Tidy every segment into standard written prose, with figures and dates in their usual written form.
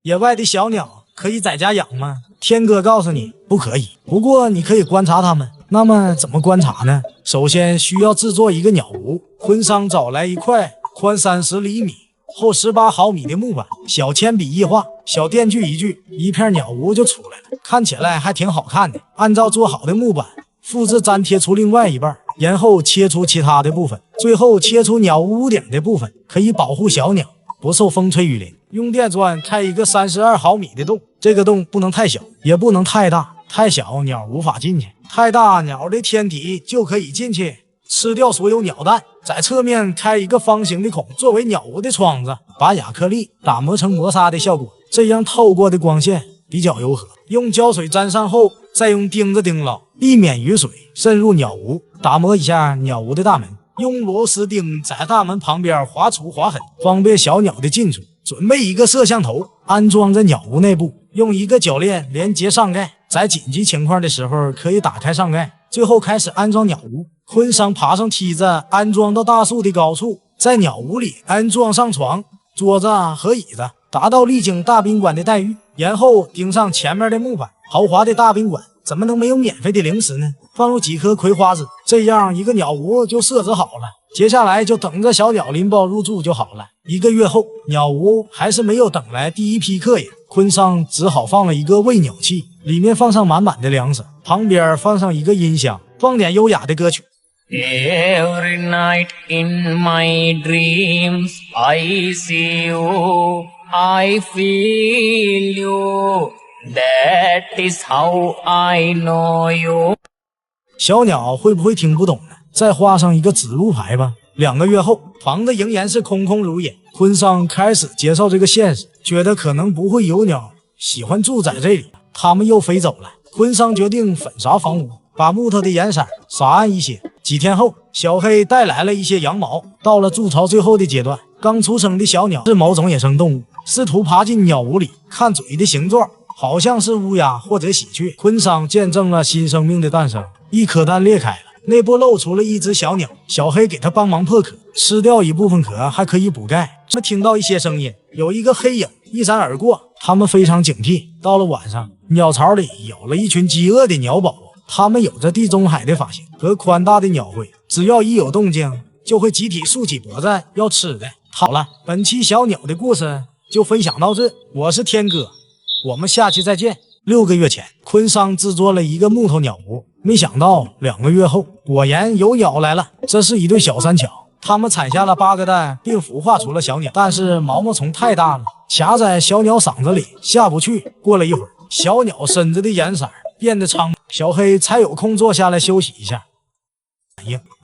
野外的小鸟可以在家养吗？天哥告诉你，不可以。不过你可以观察它们。那么怎么观察呢？首先需要制作一个鸟屋。昆桑找来一块宽30厘米、厚18毫米的木板，小铅笔一画，小电锯一锯，一片鸟屋就出来了，看起来还挺好看的。按照做好的木板复制粘贴出另外一半，然后切出其他的部分，最后切出鸟屋顶的部分，可以保护小鸟不受风吹雨淋。用电钻开一个32毫米的洞，这个洞不能太小，也不能太大，太小鸟无法进去，太大鸟的天敌就可以进去吃掉所有鸟蛋。在侧面开一个方形的孔，作为鸟屋的窗子，把亚克力打磨成磨砂的效果，这样透过的光线比较柔和。用胶水沾上后，再用钉子钉牢，避免雨水渗入鸟屋。打磨一下鸟屋的大门，用螺丝钉在大门旁边划出划痕，方便小鸟的进出。准备一个摄像头，安装在鸟屋内部，用一个铰链连接上盖，在紧急情况的时候可以打开上盖。最后开始安装鸟屋。昆桑爬上梯子，安装到大树的高处，在鸟屋里安装上床、桌子和椅子，达到丽景大宾馆的待遇。然后钉上前面的木板。豪华的大宾馆怎么能没有免费的零食呢？放入几颗葵花籽，这样一个鸟屋就设置好了。接下来就等着小鸟拎包入住就好了。1个月后，鸟屋还是没有等来第一批客人，昆桑只好放了一个喂鸟器，里面放上满满的粮食，旁边放上一个音箱，放点优雅的歌曲。Every night in my dreams I see you, I feel you, that is how I know you。 小鸟会不会听不懂呢？再画上一个指路牌吧。2个月后，房子仍然是空空如也。昆桑开始介绍这个现实，觉得可能不会有鸟喜欢住在这里，它们又飞走了。昆桑决定粉刷房屋，把木头的颜色撒暗一些。几天后，小黑带来了一些羊毛。到了筑巢最后的阶段，刚出生的小鸟是某种野生动物，试图爬进鸟屋里，看嘴的形状好像是乌鸦或者喜鹊。昆桑见证了新生命的诞生，一颗蛋裂开了，内部露出了一只小鸟。小黑给他帮忙破壳，吃掉一部分壳还可以补钙。他们听到一些声音，有一个黑影一闪而过，他们非常警惕。到了晚上，鸟巢里有了一群饥饿的鸟宝宝，它们有着地中海的发型和宽大的鸟喙，只要一有动静就会集体竖起脖子要吃的。好了，本期小鸟的故事就分享到这，我是天哥，我们下期再见。6个月前，昆桑制作了一个木头鸟屋，没想到2个月后，果然有鸟来了。这是一对小三巧，它们产下了8个蛋，并孵化出了小鸟。但是毛毛虫太大了，卡在小鸟嗓子里下不去。过了一会儿，小鸟身子的颜色变得苍，小黑才有空坐下来休息一下。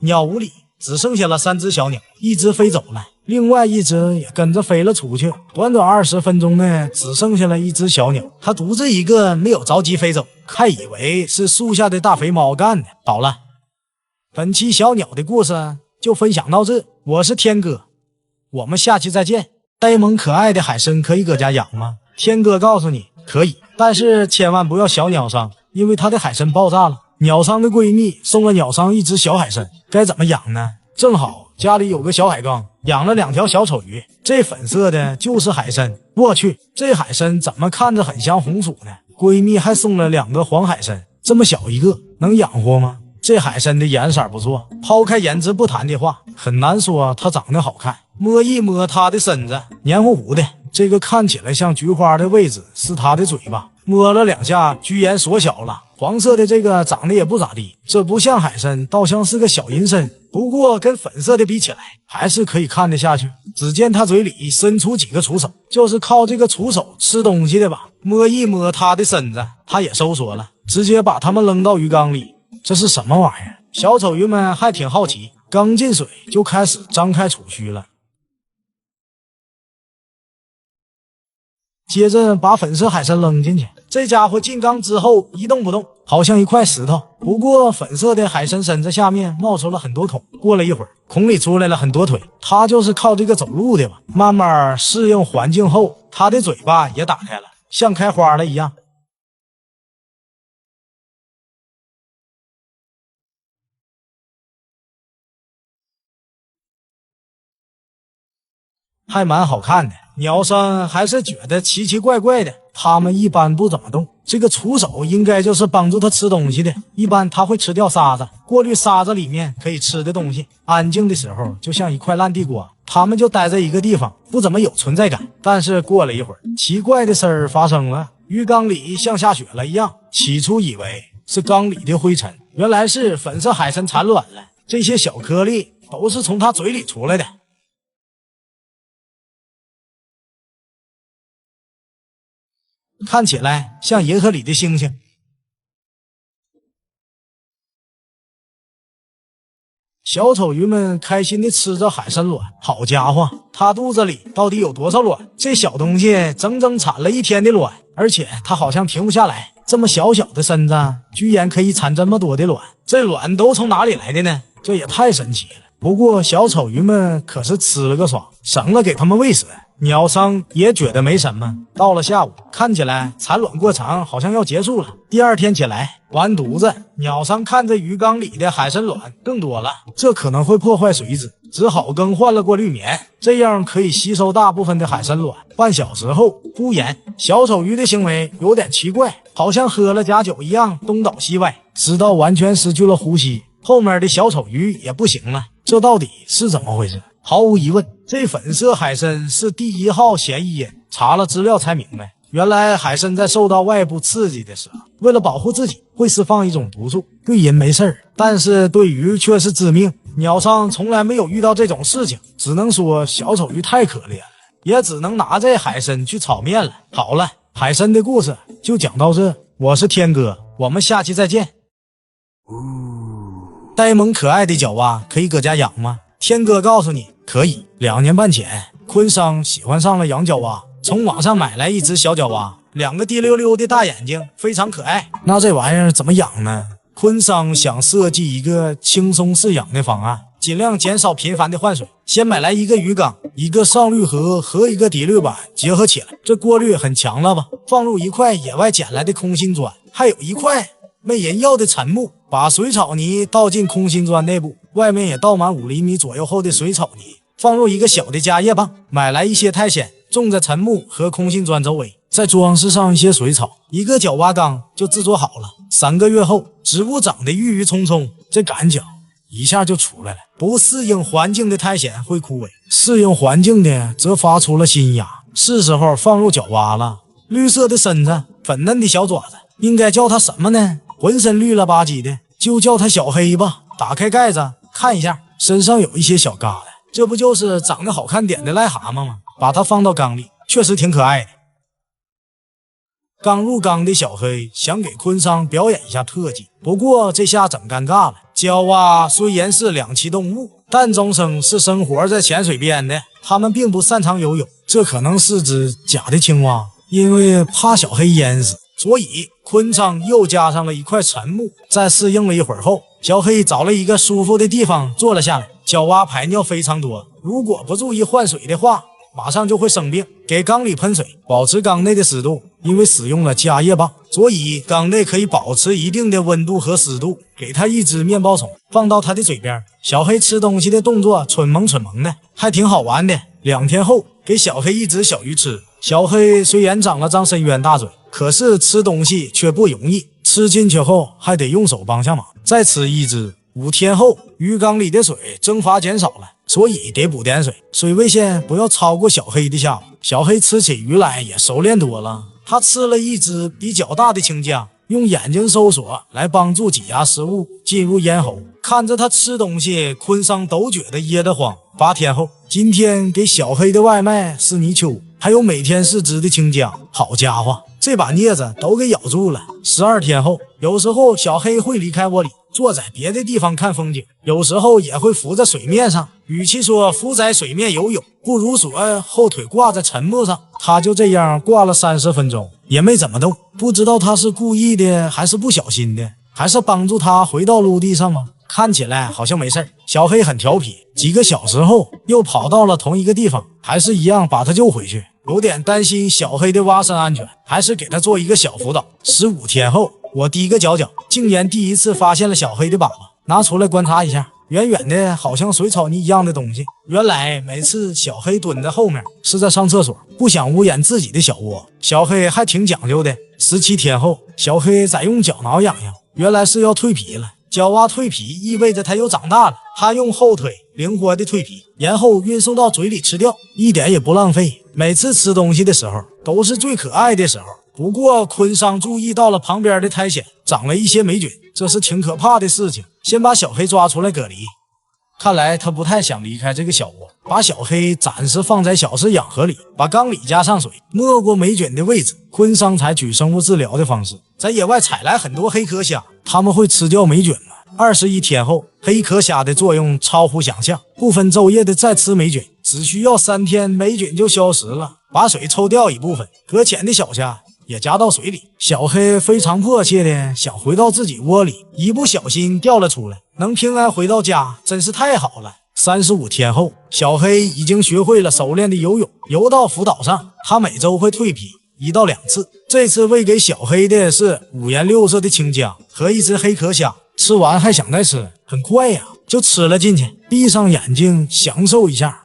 鸟屋里只剩下了3只小鸟，一只飞走了，另外一只也跟着飞了出去。短短20分钟呢，只剩下了一只小鸟，它独自一个，没有着急飞走，还以为是树下的大肥猫干的。好了，本期小鸟的故事就分享到这，我是天哥，我们下期再见。呆萌可爱的海参可以搁家养吗？天哥告诉你可以，但是千万不要小鸟伤，因为它的海参爆炸了。鸟商的闺蜜送了鸟商一只小海参，该怎么养呢？正好家里有个小海缸，养了2条小丑鱼，这粉色的就是海参。我去，这海参怎么看着很像红薯呢？闺蜜还送了2个黄海参，这么小一个能养活吗？这海参的颜色不错，抛开颜值不谈的话，很难说它长得好看。摸一摸它的身子，黏糊糊的，这个看起来像菊花的位置是它的嘴巴，摸了2下居然缩小了。黄色的这个长得也不咋地，这不像海参，倒像是个小银参，不过跟粉色的比起来还是可以看得下去。只见它嘴里伸出几个触手，就是靠这个触手吃东西的吧。摸一摸它的身子，它也收缩了，直接把它们扔到鱼缸里。这是什么玩意儿？小丑鱼们还挺好奇，刚进水就开始张开触须了。接着把粉色海参扔进去，这家伙进缸之后一动不动，好像一块石头。不过粉色的海参身子下面冒出了很多孔，过了一会儿，孔里出来了很多腿，它就是靠这个走路的吧。慢慢适应环境后，它的嘴巴也打开了，像开花了一样。还蛮好看的。鸟生还是觉得奇奇怪怪的，它们一般不怎么动，这个触手应该就是帮助它吃东西的。一般它会吃掉沙子，过滤沙子里面可以吃的东西。安静的时候就像一块烂地瓜，它们就待在一个地方，不怎么有存在感。但是过了一会儿，奇怪的事儿发生了，鱼缸里像下雪了一样。起初以为是缸里的灰尘，原来是粉色海参产卵了。这些小颗粒都是从它嘴里出来的。看起来像银河里的星星。小丑鱼们开心地吃着海参卵，好家伙，它肚子里到底有多少卵？这小东西整整产了一天的卵，而且它好像停不下来。这么小小的身子，居然可以产这么多的卵，这卵都从哪里来的呢？这也太神奇了。不过小丑鱼们可是吃了个爽，省了给他们喂食。鸟商也觉得没什么。到了下午，看起来产卵过程好像要结束了。第二天起来，完犊子，鸟商看着鱼缸里的海参卵更多了，这可能会破坏水质，只好更换了过滤棉，这样可以吸收大部分的海参卵。半小时后，忽然小丑鱼的行为有点奇怪，好像喝了假酒一样东倒西歪，直到完全失去了呼吸。后面的小丑鱼也不行了，这到底是怎么回事？毫无疑问，这粉色海参是第1号嫌疑人。查了资料才明白，原来海参在受到外部刺激的时候，为了保护自己，会释放一种毒素，对人没事儿，但是对鱼却是致命。鸟商从来没有遇到这种事情，只能说小丑鱼太可怜了，也只能拿这海参去炒面了。好了，海参的故事就讲到这，我是天哥，我们下期再见。呆萌可爱的角蛙可以搁家养吗？天哥告诉你可以。2年半前，坤商喜欢上了养角蛙，从网上买来一只小角蛙，2个滴溜溜的大眼睛，非常可爱。那这玩意儿怎么养呢？坤商想设计一个轻松饲养的方案，尽量减少频繁的换水。先买来一个鱼缸，一个上滤盒和一个滴滤板结合起来，这过滤很强了吧？放入一块野外捡来的空心砖，还有一块没人要的沉木，把水草泥倒进空心砖内部，外面也倒满5厘米左右厚的水草泥，放入一个小的夹叶棒，买来一些苔藓，种在沉木和空心砖周围，再装饰上一些水草，一个角蛙缸就制作好了。3个月后，植物长得郁郁葱葱，这杆角一下就出来了。不适应环境的苔藓会枯萎，适应环境的则发出了新芽。是时候放入角蛙了。绿色的身子，粉嫩的小爪子，应该叫它什么呢？浑身绿了吧唧的，就叫它小黑吧。打开盖子看一下，身上有一些小疙瘩，这不就是长得好看点的癞蛤蟆吗？把它放到缸里，确实挺可爱的。刚入缸的小黑想给坤商表演一下特技，不过这下整尴尬了。角蛙虽然是两栖动物，但终生是生活在浅水边的，它们并不擅长游泳，这可能是只假的青蛙，因为怕小黑淹死，所以坤商又加上了一块沉木。在适应了一会儿后，小黑找了一个舒服的地方坐了下来。角蛙排尿非常多，如果不注意换水的话，马上就会生病。给缸里喷水，保持缸内的湿度，因为使用了夹叶棒，所以缸内可以保持一定的温度和湿度。给它一只面包虫放到它的嘴边，小黑吃东西的动作蠢萌蠢萌的，还挺好玩的。2天后，给小黑一只小鱼吃。小黑虽然长了张深渊大嘴，可是吃东西却不容易，吃进去后还得用手帮下忙。再吃一只。5天后，鱼缸里的水蒸发减少了，所以得补点水，水位线不要超过小黑的下巴。小黑吃起鱼来也熟练多了，他吃了一只比较大的青江，用眼睛搜索来帮助挤压食物进入咽喉。看着他吃东西，坤商都觉得噎得慌。8天后，今天给小黑的外卖是泥鳅，还有每天4只的青江。好家伙，这把镊子都给咬住了。12天后，有时候小黑会离开窝里，坐在别的地方看风景，有时候也会浮在水面上。与其说浮在水面游泳，不如说后腿挂在沉木上。他就这样挂了30分钟，也没怎么动。不知道他是故意的，还是不小心的，还是帮助他回到陆地上吗？看起来好像没事。小黑很调皮，几个小时后又跑到了同一个地方，还是一样把他救回去。有点担心小黑的蛙身安全，还是给他做一个小辅导。15天后，我第一个角角竟然第一次发现了小黑的粑粑，拿出来观察一下。远远的好像水草泥一样的东西。原来每次小黑蹲在后面是在上厕所，不想污染自己的小窝。小黑还挺讲究的，17天后，小黑在用脚挠痒痒，原来是要蜕皮了。角蛙蜕皮意味着它又长大了，它用后腿灵活的蜕皮，然后运送到嘴里吃掉，一点也不浪费。每次吃东西的时候都是最可爱的时候。不过昆桑注意到了旁边的苔藓长了一些霉菌，这是挺可怕的事情，先把小黑抓出来隔离。看来他不太想离开这个小窝，把小黑暂时放在小式养盒里，把缸里加上水，没过霉菌的位置。昆桑采取生物治疗的方式，在野外采来很多黑壳虾，他们会吃掉霉菌吗？21天后，黑壳虾的作用超乎想象，不分昼夜的再吃霉菌，只需要3天，霉菌就消失了。把水抽掉一部分，搁浅的小虾也加到水里。小黑非常迫切的想回到自己窝里，一不小心掉了出来，能平安回到家真是太好了。35天后，小黑已经学会了熟练的游泳，游到浮岛上。他每周会蜕皮1到2次，这次喂给小黑的是5颜6色的青姜和一只黑壳虾，吃完还想再吃，很快呀就吃了进去。闭上眼睛享受一下，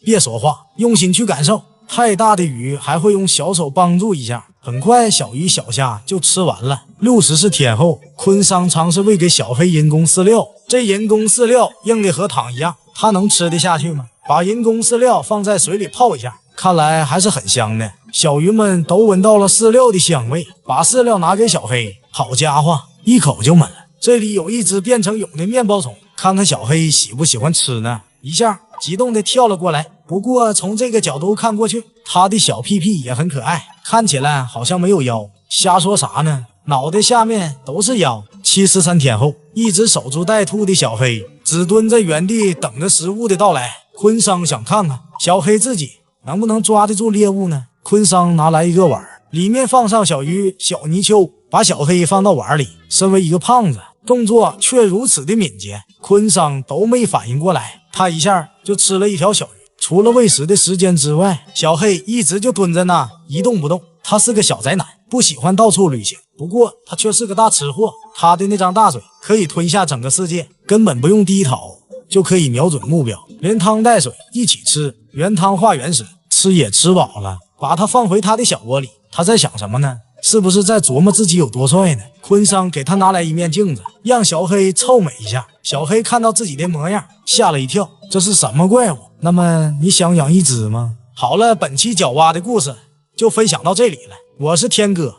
别说话，用心去感受。太大的鱼还会用小手帮助一下，很快小鱼小虾就吃完了。64天后，昆桑尝试喂给小黑人工饲料，这人工饲料硬的和糖一样，它能吃得下去吗？把人工饲料放在水里泡一下，看来还是很香的。小鱼们都闻到了饲料的香味，把饲料拿给小黑，好家伙，一口就满了。这里有一只变成蛹的面包虫，看看小黑喜不喜欢吃呢？一下激动地跳了过来。不过从这个角度看过去，它的小屁屁也很可爱，看起来好像没有腰。瞎说啥呢？脑袋下面都是腰。73天后，一直守株待兔的小黑只蹲在原地等着食物的到来。昆桑想看看小黑自己能不能抓得住猎物呢？昆桑拿来一个碗，里面放上小鱼、小泥鳅，把小黑放到碗里。身为一个胖子，动作却如此的敏捷，昆桑都没反应过来，他一下就吃了一条小鱼。除了喂食的时间之外，小黑一直就蹲在那一动不动。他是个小宅男，不喜欢到处旅行，不过他却是个大吃货。他的那张大嘴可以吞下整个世界，根本不用低头就可以瞄准目标，连汤带水一起吃，原汤化原食，吃也吃饱了，把他放回他的小窝里。他在想什么呢？是不是在琢磨自己有多帅呢？昆桑给他拿来一面镜子，让小黑臭美一下。小黑看到自己的模样，吓了一跳，这是什么怪物？那么你想养一只吗？好了，本期角蛙的故事就分享到这里了，我是天哥，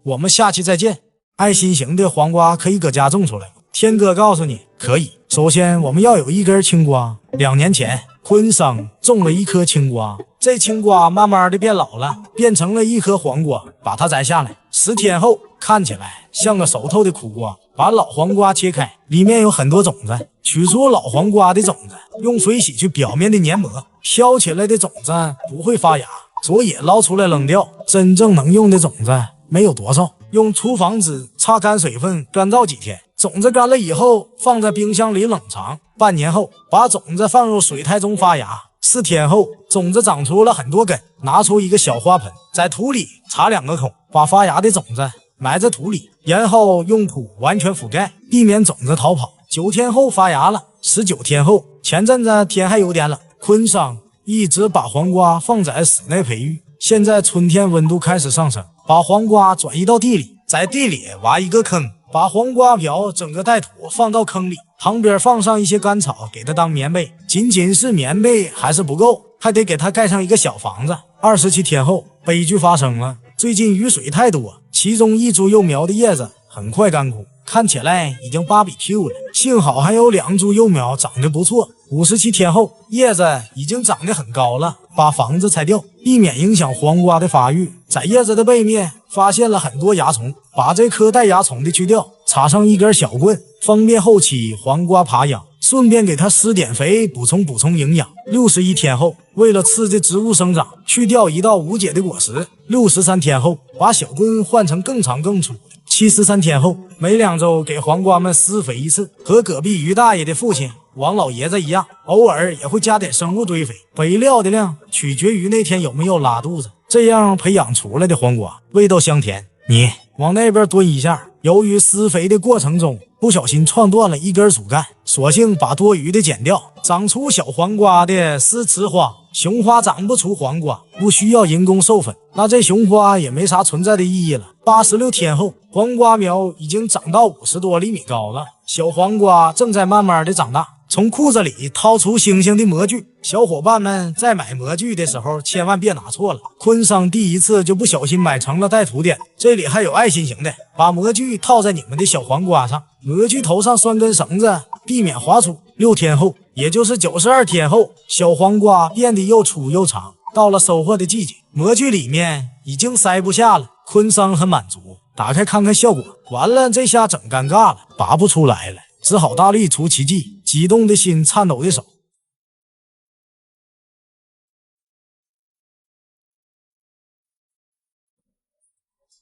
我们下期再见。爱心型的黄瓜可以搁家种出来吗？天哥告诉你可以。首先我们要有一根青瓜。2年前昆桑种了一颗青瓜，这青瓜慢慢的变老了，变成了一颗黄瓜，把它摘下来。10天后，看起来像个熟透的苦瓜，把老黄瓜切开，里面有很多种子，取出老黄瓜的种子，用水洗去表面的黏膜，飘起来的种子不会发芽，所以捞出来扔掉。真正能用的种子没有多少，用厨房纸擦干水分，干燥几天。种子干了以后，放在冰箱里冷藏。半年后，把种子放入水苔中发芽。4天后，种子长出了很多根，拿出一个小花盆，在土里插2个孔，把发芽的种子埋在土里，然后用土完全覆盖，避免种子逃跑。9天后发芽了。19天后，前阵子天还有点冷，昆桑一直把黄瓜放在室内培育。现在春天温度开始上升，把黄瓜转移到地里，在地里挖一个坑，把黄瓜苗整个带土放到坑里，旁边放上一些干草，给它当棉被。仅仅是棉被还是不够，还得给它盖上一个小房子。27天后，悲剧发生了。最近雨水太多，其中一株幼苗的叶子很快干枯，看起来已经芭比 Q 了。幸好还有2株幼苗长得不错。57天后，叶子已经长得很高了，把房子拆掉，避免影响黄瓜的发育。在叶子的背面发现了很多蚜虫，把这颗带蚜虫的去掉，插上一根小棍，方便后期黄瓜爬秧，顺便给它施点肥，补充营养。61天后，为了刺激植物生长，去掉1到5节的果实。63天后，把小棍换成更长更粗的。73天后，每2周给黄瓜们施肥一次，和隔壁于大爷的父亲王老爷子一样，偶尔也会加点生物堆肥，肥料的量取决于那天有没有拉肚子，这样培养出来的黄瓜味道香甜。你往那边蹲一下，由于施肥的过程中不小心撞断了一根主干，索性把多余的剪掉。长出小黄瓜的是雌花，雄花长不出黄瓜，不需要人工授粉，那这雄花也没啥存在的意义了。86天后，黄瓜苗已经长到50多厘米高了，小黄瓜正在慢慢的长大。从裤子里掏出星星的模具，小伙伴们在买模具的时候千万别拿错了。坤生第一次就不小心买成了带图点，这里还有爱心型的。把模具套在你们的小黄瓜上，模具头上拴根绳子，避免滑出。6天后，也就是92天后，小黄瓜变得又粗又长。到了收获的季节，模具里面已经塞不下了。坤生很满足，打开看看效果。完了，这下整尴尬了，拔不出来了，只好大力出奇迹。激动的心，颤抖的手。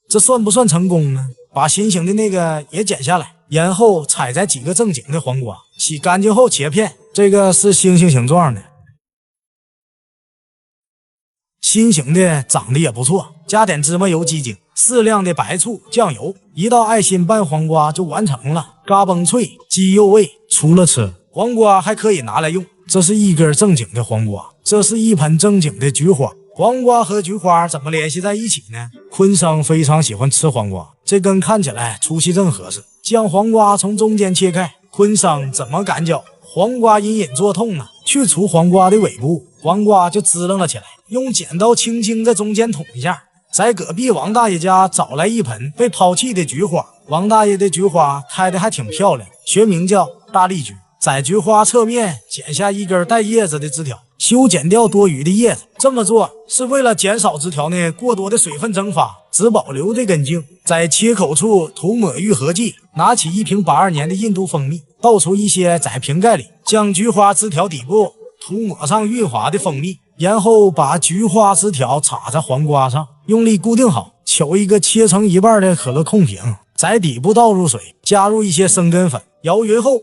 这算不算成功呢？把心形的那个也剪下来，然后采摘几个正经的黄瓜，洗干净后切片。这个是星星形状的，心形的长得也不错，加点芝麻油鸡精，适量的白醋、酱油，一道爱心拌黄瓜就完成了。嘎嘣脆，鸡肉味，除了吃，黄瓜还可以拿来用。这是一根正经的黄瓜，这是一盆正经的菊花。黄瓜和菊花怎么联系在一起呢？坤生非常喜欢吃黄瓜，这根看起来粗细正合适。将黄瓜从中间切开，坤生怎么感觉黄瓜隐隐作痛呢？去除黄瓜的尾部，黄瓜就滋楞了起来。用剪刀轻轻在中间捅一下。在隔壁王大爷家找来一盆被抛弃的菊花，王大爷的菊花开得还挺漂亮，学名叫大丽菊。在菊花侧面剪下一根带叶子的枝条，修剪掉多余的叶子。这么做是为了减少枝条内过多的水分蒸发，只保留这根茎。在切口处涂抹愈合剂，拿起一瓶82年的印度蜂蜜，倒出一些在瓶盖里，将菊花枝条底部涂抹上润滑的蜂蜜，然后把菊花枝条插在黄瓜上，用力固定好。取一个切成一半的可乐控瓶，在底部倒入水，加入一些生根粉，摇匀后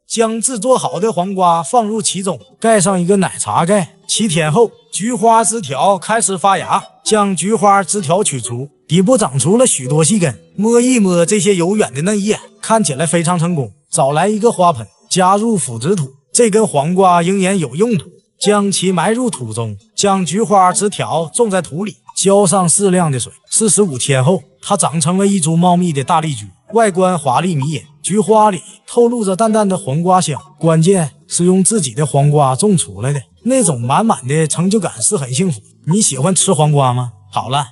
将制作好的黄瓜放入其中，盖上一个奶茶盖。7天后，菊花枝条开始发芽，将菊花枝条取出，底部长出了许多细根。摸一摸这些柔软的嫩叶，看起来非常成功。找来一个花盆，加入腐殖土，这根黄瓜仍然有用途，将其埋入土中，将菊花枝条种在土里，浇上适量的水。45天后，它长成了一株茂密的大丽菊，外观华丽迷人，菊花里透露着淡淡的黄瓜香。关键是用自己的黄瓜种出来的，那种满满的成就感是很幸福。你喜欢吃黄瓜吗？好了，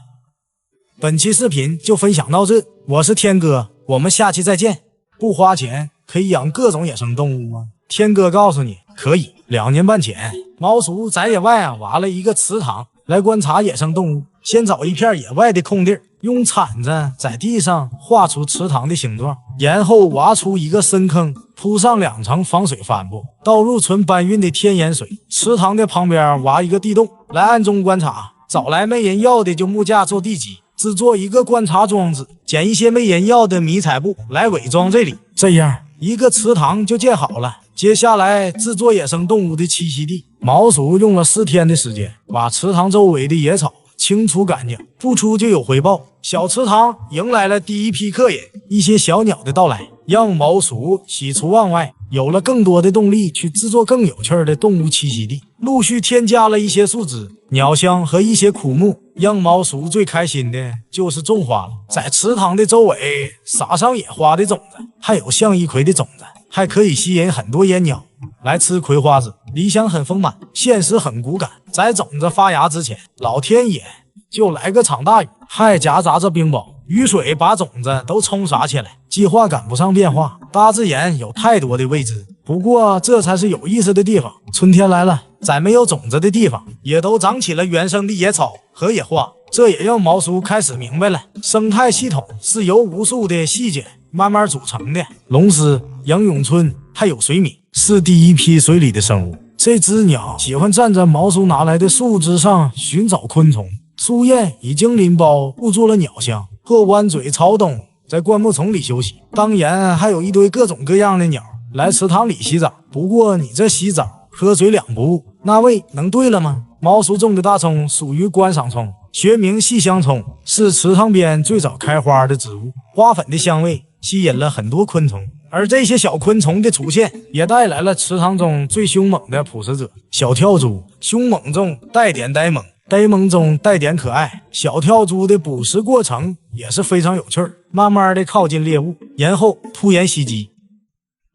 本期视频就分享到这，我是天哥，我们下期再见。不花钱可以养各种野生动物吗？天哥告诉你可以。2年半前，毛叔在野外挖了一个池塘来观察野生动物。先找一片野外的空地，用铲子在地上画出池塘的形状，然后挖出一个深坑，铺上2层防水帆布，倒入纯搬运的天然水。池塘的旁边挖一个地洞，来暗中观察。找来没人要的就木架做地基，制作一个观察装置，捡一些没人要的迷彩布来伪装这里，这样一个池塘就建好了。接下来制作野生动物的栖息地，毛叔用了4天的时间，把池塘周围的野草清除干净，付出就有回报。小池塘迎来了第一批客人，一些小鸟的到来让毛叔喜出望外，有了更多的动力去制作更有趣的动物栖息地。陆续添加了一些树枝、鸟香和一些枯木。让毛叔最开心的就是种花了，在池塘的周围撒上野花的种子，还有向日葵的种子，还可以吸引很多野鸟来吃葵花籽。理想很丰满，现实很骨感。在种子发芽之前，老天爷就来个场大雨，还夹杂着冰雹，雨水把种子都冲刷起来。计划赶不上变化，大自然有太多的未知，不过这才是有意思的地方。春天来了，在没有种子的地方也都长起了原生的野草和野花，这也让毛叔开始明白了，生态系统是由无数的细节慢慢组成的。龙狮、杨永春还有水米是第一批水里的生物。这只鸟喜欢站在毛叔拿来的树枝上寻找昆虫。苏燕已经拎包捂住了鸟箱，或弯嘴朝东在灌木丛里休息。当然还有一堆各种各样的鸟来池塘里洗澡，不过你这洗澡喝水2不误，那味能对了吗？毛叔种的大葱属于观赏葱，学名细香葱，是池塘边最早开花的植物，花粉的香味吸引了很多昆虫。而这些小昆虫的出现，也带来了池塘中最凶猛的捕食者——小跳蛛。凶猛中带点呆萌，呆萌中带点可爱。小跳蛛的捕食过程也是非常有趣儿，慢慢的靠近猎物，然后突然袭击。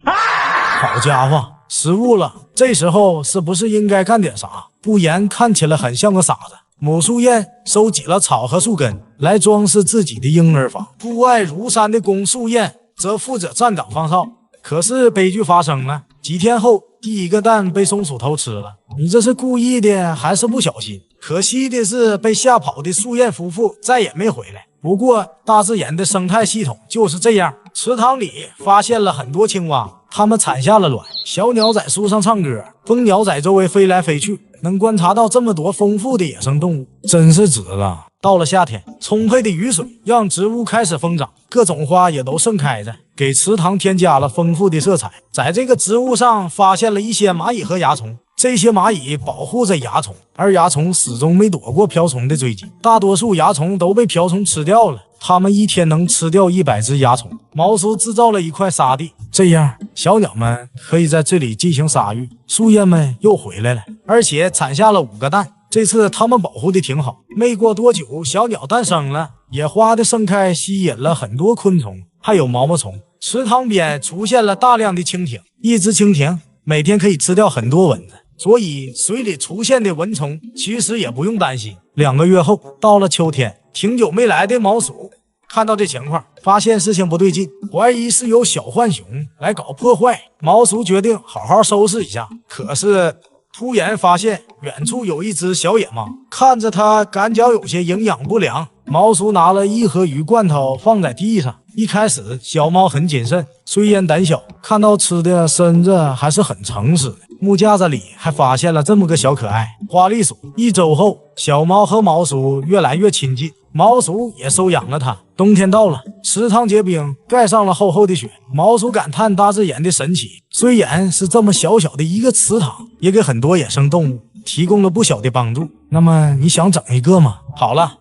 好家伙，失误了！这时候是不是应该干点啥？不然看起来很像个傻子。母树燕收集了草和树根来装饰自己的婴儿房，父爱如山的公树燕则负责站岗放哨。可是悲剧发生了，几天后，第一个蛋被松鼠偷吃了。你这是故意的还是不小心？可惜的是，被吓跑的树燕夫妇再也没回来。不过，大自然的生态系统就是这样。池塘里发现了很多青蛙，它们产下了卵。小鸟在树上唱歌，蜂鸟在周围飞来飞去。能观察到这么多丰富的野生动物，真是值了。到了夏天，充沛的雨水让植物开始疯长，各种花也都盛开着，给池塘添加了丰富的色彩。在这个植物上发现了一些蚂蚁和蚜虫，这些蚂蚁保护着蚜虫，而蚜虫始终没躲过瓢虫的追击，大多数蚜虫都被瓢虫吃掉了。它们一天能吃掉100只蚜虫。毛叔制造了一块沙地，这样小鸟们可以在这里进行沙浴。树燕们又回来了，而且产下了5个蛋。这次它们保护的挺好。没过多久，小鸟诞生了，野花的盛开吸引了很多昆虫，还有毛毛虫。池塘边出现了大量的蜻蜓，一只蜻蜓每天可以吃掉很多蚊子，所以水里出现的蚊虫其实也不用担心。2个月后，到了秋天，挺久没来的毛鼠看到这情况，发现事情不对劲，怀疑是有小浣熊来搞破坏。毛鼠决定好好收拾一下，可是突然发现远处有一只小野猫，看着它感觉有些营养不良。毛鼠拿了1盒鱼罐头放在地上，一开始小猫很谨慎，虽然胆小，看到吃的身子还是很诚实的。木架子里还发现了这么个小可爱花栗鼠。1周后，小猫和毛鼠越来越亲近，毛鼠也收养了它。冬天到了，池塘结冰，盖上了厚厚的雪。毛鼠感叹大自然的神奇，虽然是这么小小的一个池塘，也给很多野生动物提供了不小的帮助。那么你想整一个吗？好了，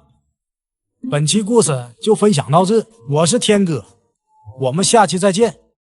本期故事就分享到这，我是天哥，我们下期再见。